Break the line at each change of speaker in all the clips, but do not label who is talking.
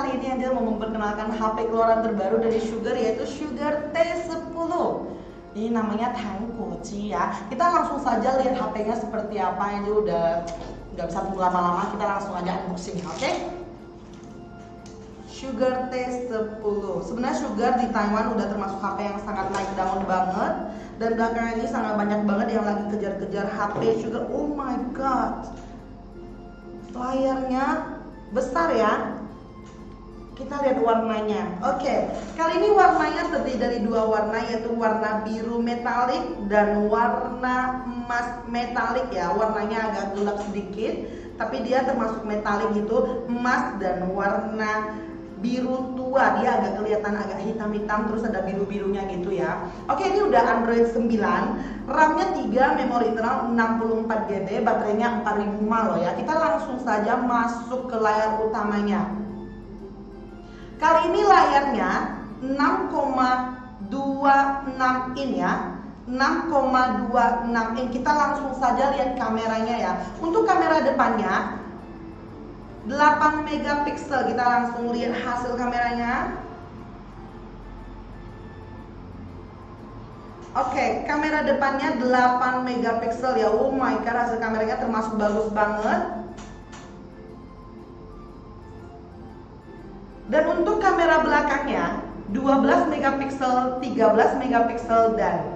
kali ini Angel mau memperkenalkan HP keluaran terbaru dari Sugar, yaitu Sugar T10. Ini namanya Tangkoji ya. Kita langsung saja lihat HP-nya seperti apa. Ini udah nggak bisa tunggu lama-lama, kita langsung aja unboxing, oke? Sugar T10. Sebenarnya Sugar di Taiwan udah termasuk HP yang sangat naik daun banget. Dan belakangan ini sangat banyak banget yang lagi kejar-kejar HP Sugar. Oh my god, layarnya besar ya. Kita lihat warnanya. Oke, kali ini warnanya terdiri dari dua warna, yaitu warna biru metalik dan warna emas metalik ya. Warnanya agak gelap sedikit, tapi dia termasuk metalik gitu, emas dan warna biru tua. Dia agak kelihatan agak hitam-hitam, terus ada biru-birunya gitu ya. Oke, ini udah Android 9, RAM-nya 3, memori internal 64 GB, baterainya 4000 mAh loh ya. Kita langsung saja masuk ke layar utamanya. Kali ini layarnya 6,26 in ya, 6,26 in. Kita langsung saja lihat kameranya ya. Untuk kamera depannya 8 megapiksel. Kita langsung lihat hasil kameranya. Oke, kamera depannya 8 megapiksel ya. Oh my god, hasil kameranya termasuk bagus banget. Dan untuk kamera belakangnya 12 megapiksel, 13 megapiksel dan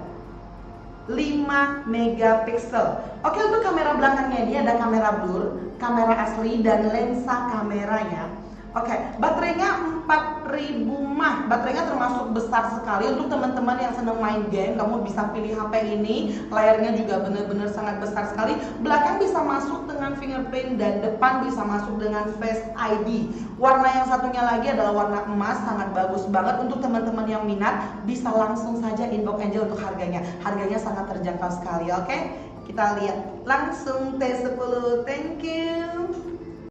5 megapiksel. Oke, untuk kamera belakangnya ini ada kamera blur, kamera asli dan lensa kameranya. Oke, baterainya 4000 mAh. Baterainya termasuk besar sekali. Untuk teman-teman yang senang main game, kamu bisa pilih HP ini. Layarnya juga benar-benar sangat besar sekali. Belakang bisa masuk dengan fingerprint dan depan bisa masuk dengan Face ID. Warna yang satunya lagi adalah warna emas, sangat bagus banget. Untuk teman-teman yang minat, bisa langsung saja inbox Angel untuk harganya. Harganya sangat terjangkau sekali, oke? Kita lihat langsung T10. Thank you.